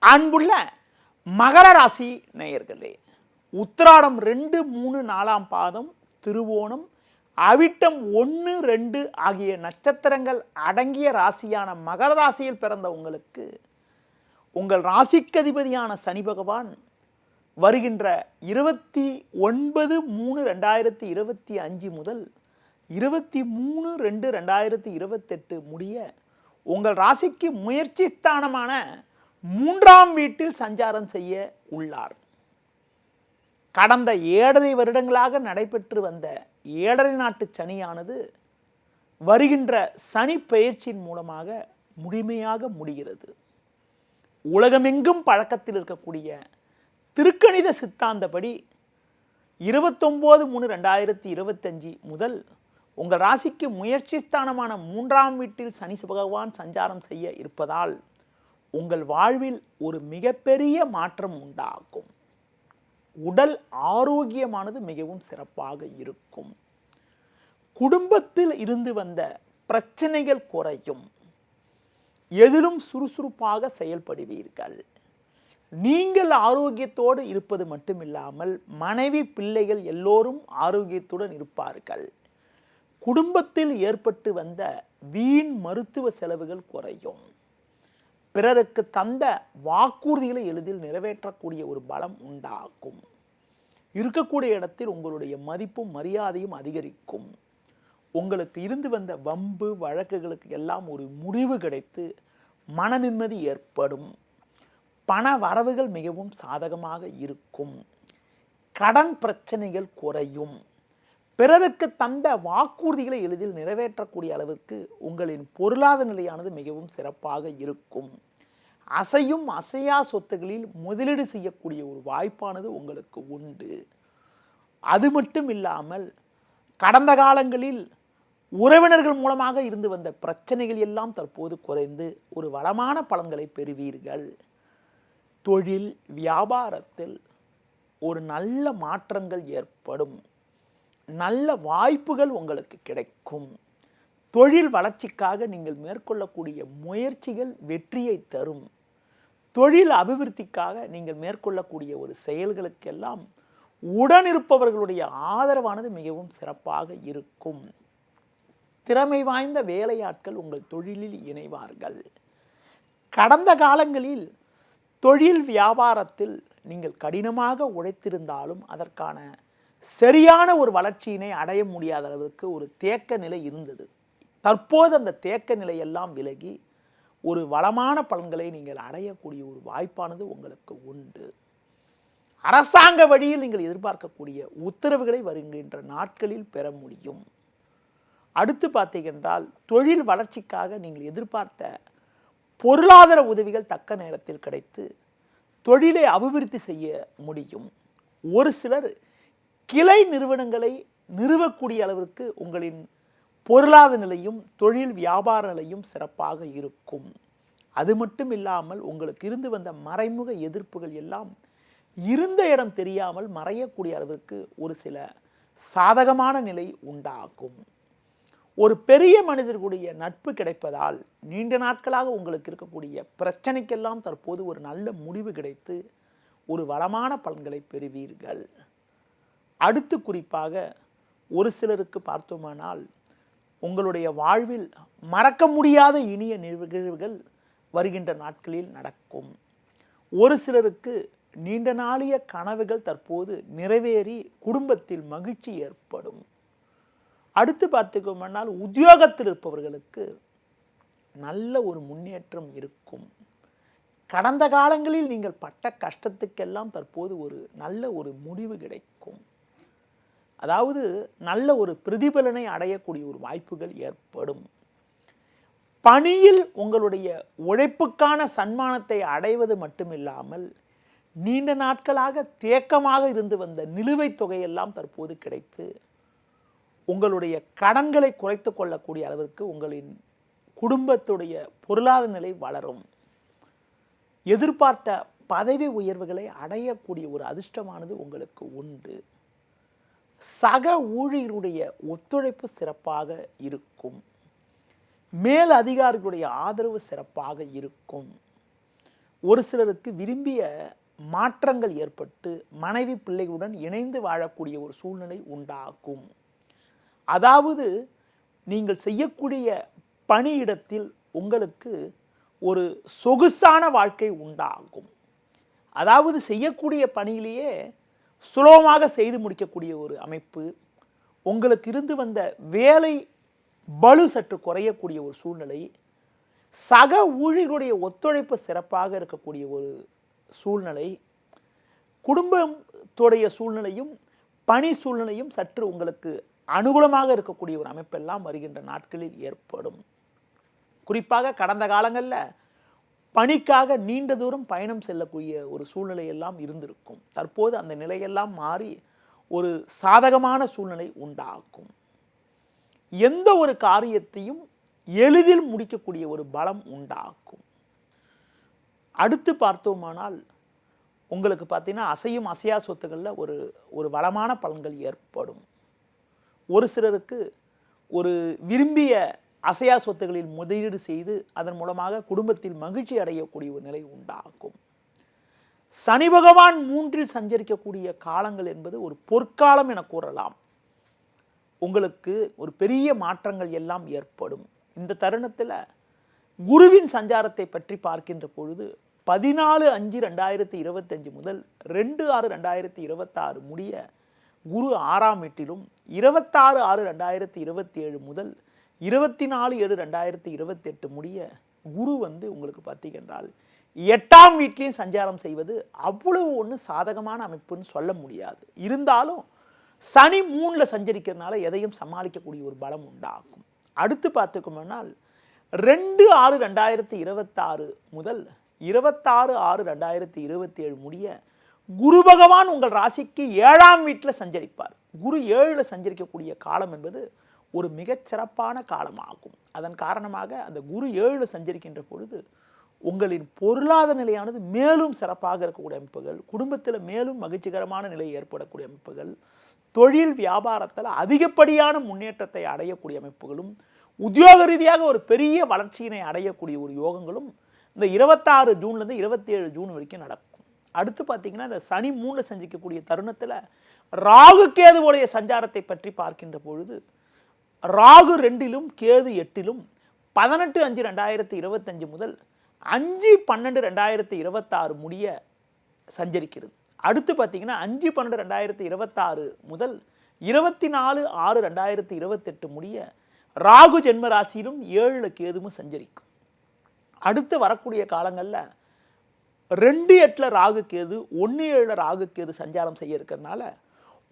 அன்புள்ள மகர ராசி நேயர்களே, உத்திராடம் 2, 3, 4ஆம் பாதம், திருவோணம், அவிட்டம் 1, 2 ஆகிய நட்சத்திரங்கள் அடங்கிய ராசியான மகர ராசியில் பிறந்த உங்களுக்கு உங்கள் ராசிக்கதிபதியான சனி பகவான் வருகின்ற 29/3/2025 முதல் 23/2/2028 முடிய உங்கள் ராசிக்கு முயற்சி ஸ்தானமான 3ஆம் வீட்டில் சஞ்சாரம் செய்ய உள்ளார். கடந்த 7.5 வருடங்களாக நடைபெற்று வந்த 7.5 நாட்டு சனியானது வருகின்ற சனி பெயர்ச்சியின் மூலமாக முழுமையாக முடிகிறது. உலகமெங்கும் பழக்கத்தில் இருக்கக்கூடிய திருக்கணித சித்தாந்தப்படி 29/3/2025 முதல் உங்கள் ராசிக்கு முயற்சி ஸ்தானமான 3ஆம் வீட்டில் சனி பகவான் சஞ்சாரம் செய்ய இருப்பதால் உங்கள் வாழ்வில் ஒரு மிகப்பெரிய மாற்றம் உண்டாகும். உடல் ஆரோக்கியமானது மிகவும் சிறப்பாக இருக்கும். குடும்பத்தில் இருந்து வந்த பிரச்சனைகள் குறையும். எதிலும் சுறுசுறுப்பாக செயல்படுவீர்கள். நீங்கள் ஆரோக்கியத்தோடு இருப்பது மட்டுமில்லாமல் மனைவி பிள்ளைகள் எல்லோரும் ஆரோக்கியத்துடன் இருப்பார்கள். குடும்பத்தில் ஏற்பட்டு வந்த வீண் மருத்துவ செலவுகள் குறையும். பிறருக்கு தந்த வாக்குறுதிகளை எளிதில் நிறைவேற்றக்கூடிய ஒரு பலம் உண்டாகும். இருக்கக்கூடிய இடத்தில் உங்களுடைய மதிப்பும் மரியாதையும் அதிகரிக்கும். உங்களுக்கு இருந்து வந்த வம்பு வழக்குகளுக்கு எல்லாம் ஒரு முடிவு கிடைத்து மன நிம்மதி ஏற்படும். பண வரவுகள் மிகவும் சாதகமாக இருக்கும். கடன் பிரச்சனைகள் குறையும். பிறருக்கு தந்த வாக்குறுதிகளை எளிதில் நிறைவேற்றக்கூடிய அளவுக்கு உங்களின் பொருளாதார நிலையானது மிகவும் சிறப்பாக இருக்கும். அசையும் அசையா சொத்துகளில் முதலீடு செய்யக்கூடிய ஒரு வாய்ப்பானது உங்களுக்கு உண்டு. அது மட்டும் இல்லாமல் கடந்த காலங்களில் உறவினர்கள் மூலமாக இருந்து வந்த பிரச்சனைகள் எல்லாம் தற்போது குறைந்து ஒரு வளமான பலன்களை பெறுவீர்கள். தொழில் வியாபாரத்தில் ஒரு நல்ல மாற்றங்கள் ஏற்படும். நல்ல வாய்ப்புகள் உங்களுக்கு கிடைக்கும். தொழில் வளர்ச்சிக்காக நீங்கள் மேற்கொள்ளக்கூடிய முயற்சிகள் வெற்றியை தரும். தொழில் அபிவிருத்திக்காக நீங்கள் மேற்கொள்ளக்கூடிய ஒரு செயல்களுக்கெல்லாம் உடனிருப்பவர்களுடைய ஆதரவானது மிகவும் சிறப்பாக இருக்கும். திறமை வாய்ந்த வேலையாட்கள் உங்கள் தொழிலில் இணைவார்கள். கடந்த காலங்களில் தொழில் வியாபாரத்தில் நீங்கள் கடினமாக உழைத்திருந்தாலும் அதற்கான சரியான ஒரு வளர்ச்சியினை அடைய முடியாத அளவுக்கு ஒரு தேக்க நிலை இருந்தது. தற்போது அந்த தேக்க நிலையெல்லாம் விலகி ஒரு வளமான பலன்களை நீங்கள் அடையக்கூடிய ஒரு வாய்ப்பானது உங்களுக்கு உண்டு. அரசாங்க வழியில் நீங்கள் எதிர்பார்க்கக்கூடிய உத்தரவுகளை வருகின்ற நாட்களில் பெற முடியும். அடுத்து பார்த்தீங்கன்றால் தொழில் வளர்ச்சிக்காக நீங்கள் எதிர்பார்த்த பொருளாதார உதவிகள் தக்க நேரத்தில் கிடைத்து தொழிலை அபிவிருத்தி செய்ய முடியும். ஒரு சிலர் கிளை நிறுவனங்களை நிறுவக்கூடிய அளவிற்கு உங்களின் பொருளாதார நிலையும் தொழில் வியாபார நிலையும் சிறப்பாக இருக்கும். அது மட்டும் இல்லாமல் உங்களுக்கு இருந்து வந்த மறைமுக எதிர்ப்புகள் எல்லாம் இருந்த இடம் தெரியாமல் மறையக்கூடிய அளவிற்கு ஒரு சில சாதகமான நிலை உண்டாகும். ஒரு பெரிய மனிதர்களுடைய நட்பு கிடைப்பதால் நீண்ட நாட்களாக உங்களுக்கு இருக்கக்கூடிய பிரச்சனைக்கெல்லாம் தற்போது ஒரு நல்ல முடிவு கிடைத்து ஒரு வளமான பலன்களை பெறுவீர்கள். அடுத்து குறிப்பாக ஒரு சிலருக்கு பார்த்தோமானால் உங்களுடைய வாழ்வில் மறக்க முடியாத இனிய நிகழ்வுகள் வருகின்ற நாட்களில் நடக்கும். ஒரு சிலருக்கு நீண்ட நாளிய கனவுகள் தற்போது நிறைவேறி குடும்பத்தில் மகிழ்ச்சி ஏற்படும். அடுத்து பார்த்துக்கோமானால் உத்தியோகத்தில் இருப்பவர்களுக்கு நல்ல ஒரு முன்னேற்றம் இருக்கும். கடந்த காலங்களில் நீங்கள் பட்ட கஷ்டத்துக்கெல்லாம் தற்போது ஒரு நல்ல ஒரு முடிவு கிடைக்கும். அதாவது நல்ல ஒரு பிரதிபலனை அடையக்கூடிய ஒரு வாய்ப்புகள் ஏற்படும். பணியில் உங்களுடைய உழைப்புக்கான சன்மானத்தை அடைவது மட்டுமில்லாமல் நீண்ட நாட்களாக தேக்கமாக இருந்து வந்த நிலுவைத் தொகையெல்லாம் தற்போது கிடைத்து உங்களுடைய கடன்களை குறைத்து கொள்ளக்கூடிய அளவிற்கு உங்களின் குடும்பத்துடைய பொருளாதார நிலை வளரும். எதிர்பார்த்த பதவி உயர்வுகளை அடையக்கூடிய ஒரு அதிர்ஷ்டமானது உங்களுக்கு உண்டு. சக ஊழியருடைய ஒத்துழைப்பு சிறப்பாக இருக்கும். மேல் அதிகாரிகளுடைய ஆதரவு சிறப்பாக இருக்கும். ஒரு சிலருக்கு விரும்பிய மாற்றங்கள் ஏற்பட்டு மனைவி பிள்ளைகளுடன் இணைந்து வாழக்கூடிய ஒரு சூழ்நிலை உண்டாகும். அதாவது நீங்கள் செய்யக்கூடிய பணியிடத்தில் உங்களுக்கு ஒரு சொகுசான வாழ்க்கை உண்டாகும். அதாவது செய்யக்கூடிய பணியிலேயே சுலபமாக செய்து முடிக்கக்கூடிய ஒரு அமைப்பு, உங்களுக்கு இருந்து வந்த வேலை பளு சற்று குறையக்கூடிய ஒரு சூழ்நிலை, சக ஊழியர்களுடைய ஒத்துழைப்பு சிறப்பாக இருக்கக்கூடிய ஒரு சூழ்நிலை, குடும்பத்துடைய சூழ்நிலையும் பணி சூழ்நிலையும் சற்று உங்களுக்கு அனுகூலமாக இருக்கக்கூடிய ஒரு அமைப்பெல்லாம் வருகின்ற நாட்களில் ஏற்படும். குறிப்பாக கடந்த காலங்களில் பணிக்காக நீண்ட தூரம் பயணம் செல்லக்கூடிய ஒரு சூழ்நிலை எல்லாம் இருந்திருக்கும். தற்போது அந்த நிலையெல்லாம் மாறி ஒரு சாதகமான சூழ்நிலை உண்டாகும். எந்த ஒரு காரியத்தையும் எளிதில் முடிக்கக்கூடிய ஒரு பலம் உண்டாகும். அடுத்து பார்த்தோமானால் உங்களுக்கு பார்த்தீங்கன்னா அசையும் அசையா சொத்துக்களில் ஒரு வளமான பலன்கள் ஏற்படும். ஒரு சிலருக்கு ஒரு விரும்பிய அசையா சொத்துகளில் முதலீடு செய்து அதன் மூலமாக குடும்பத்தில் மகிழ்ச்சி அடையக்கூடிய ஒரு நிலை உண்டாகும். சனி பகவான் 3 சஞ்சரிக்கக்கூடிய காலங்கள் என்பது ஒரு பொற்காலம் என கூறலாம். உங்களுக்கு ஒரு பெரிய மாற்றங்கள் எல்லாம் ஏற்படும். இந்த தருணத்தில் குருவின் சஞ்சாரத்தை பற்றி பார்க்கின்ற பொழுது 14/5/2025 முதல் 2/6/2026 முடிய குரு 6ஆம் வீட்டிலும், 26/6/2027 முதல் 24/7/2028 முடிய குரு உங்களுக்கு பார்த்தீங்கன்றால் 8ஆம் வீட்டிலையும் சஞ்சாரம் செய்வது அவ்வளவு ஒன்று சாதகமான அமைப்புன்னு சொல்ல முடியாது. இருந்தாலும் சனி 3ல் சஞ்சரிக்கிறதுனால எதையும் சமாளிக்கக்கூடிய ஒரு பலம் உண்டாகும். அடுத்து பார்த்துக்கோம்னால் 2/6/2026 முதல் 26/6/2027 முடிய குரு பகவான் உங்கள் ராசிக்கு 7ஆம் வீட்டில் சஞ்சரிப்பார். குரு 7ல் சஞ்சரிக்கக்கூடிய காலம் என்பது ஒரு மிகச்சிறப்பான காலமாகும். அதன் காரணமாக அந்த குரு 7ல் சஞ்சரிக்கின்ற பொழுது உங்களின் பொருளாதார நிலையானது மேலும் சிறப்பாக இருக்கக்கூடிய அமைப்புகள், குடும்பத்தில் மேலும் மகிழ்ச்சிகரமான நிலை ஏற்படக்கூடிய அமைப்புகள், தொழில் வியாபாரத்தில் அதிகப்படியான முன்னேற்றத்தை அடையக்கூடிய அமைப்புகளும், உத்தியோக ரீதியாக ஒரு பெரிய வளர்ச்சியினை அடையக்கூடிய ஒரு யோகங்களும் இந்த 26 ஜூன்லேருந்து 27 ஜூன் வரைக்கும் நடக்கும். அடுத்து பார்த்தீங்கன்னா இந்த சனி 3ல் சஞ்சரிக்கக்கூடிய தருணத்தில் ராகு கேதுவுடைய சஞ்சாரத்தை பற்றி பார்க்கின்ற பொழுது ராகு 2லும் கேது 8லும் 18/5/2025 முதல் 5/12/2026 முடிய சஞ்சரிக்கிறது. அடுத்து பார்த்தீங்கன்னா 5/12/2026 முதல் 24/6/2028 முடிய ராகு ஜென்ம ராசியிலும் 7ல் கேதுவும் சஞ்சரிக்கும். அடுத்து வரக்கூடிய காலங்களில் 2/8 ராகு கேது, 1/7 ராகு கேது சஞ்சாரம் செய்ய இருக்கிறதுனால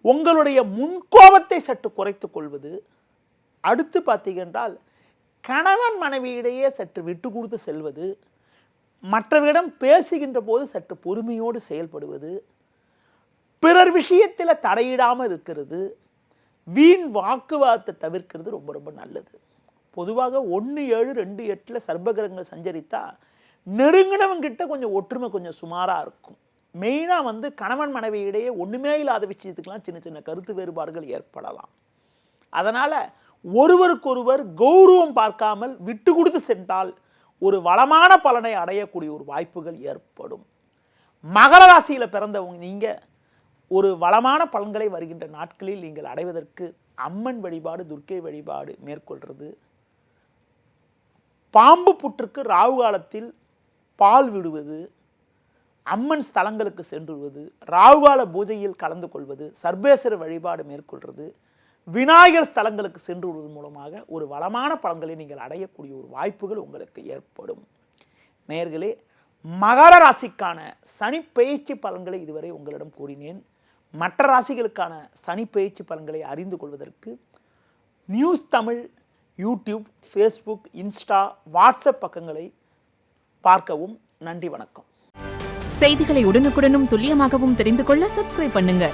உங்களுடைய முன்கோபத்தை சற்று குறைத்து கொள்வது, அடுத்து பார்த்தீங்கன்றால் கணவன் மனைவியிடையே சற்று விட்டு கொடுத்து செல்வது, மற்றவரிடம் பேசுகின்ற போது சற்று பொறுமையோடு செயல்படுவது, பிறர் விஷயத்தில் தடையிடாமல் இருக்கிறது, வீண் வாக்குவாதத்தை தவிர்க்கிறது ரொம்ப ரொம்ப நல்லது. பொதுவாக 1/7 2/8 சர்பகிரகங்கள் சஞ்சரித்தா நெருங்கினவங்கிட்ட கொஞ்சம் ஒற்றுமை கொஞ்சம் சுமாராக இருக்கும். மெயினாக கணவன் மனைவியிடையே ஒன்றுமே இல்லாத விஷயத்துக்கெல்லாம் சின்ன சின்ன கருத்து வேறுபாடுகள் ஏற்படலாம். அதனால் ஒருவருக்கொருவர் கௌரவம் பார்க்காமல் விட்டு கொடுத்து சென்றால் ஒரு வளமான பலனை அடையக்கூடிய ஒரு வாய்ப்புகள் ஏற்படும். மகர ராசியில் பிறந்தவங்க நீங்கள் ஒரு வளமான பலன்களை வருகின்ற நாட்களில் நீங்கள் அடைவதற்கு அம்மன் வழிபாடு, துர்க்கை வழிபாடு மேற்கொள்வது, பாம்பு புற்றுக்கு ராகு காலத்தில் பால் விடுவது, அம்மன் ஸ்தலங்களுக்கு சென்றுவது, ராகுகால பூஜையில் கலந்து கொள்வது, சர்பேஸ்வர வழிபாடு மேற்கொள்வது, விநாயகர் ஸ்தலங்களுக்கு சென்று வருவதன் மூலமாக ஒரு வளமான பலன்களை நீங்கள் அடையக்கூடிய ஒரு வாய்ப்புகள் உங்களுக்கு ஏற்படும். நேயர்களே, மகர ராசிக்கான சனி பெயர்ச்சி பலன்களை இதுவரை உங்களிடம் கூறினேன். மற்ற ராசிகளுக்கான சனி பெயர்ச்சி பலன்களை அறிந்து கொள்வதற்கு news Tamil YouTube, Facebook, Insta, WhatsApp பக்கங்களை பார்க்கவும். நன்றி, வணக்கம். செய்திகளை உடனுக்குடனும் துல்லியமாகவும் தெரிந்து கொள்ள சப்ஸ்கிரைப் பண்ணுங்க.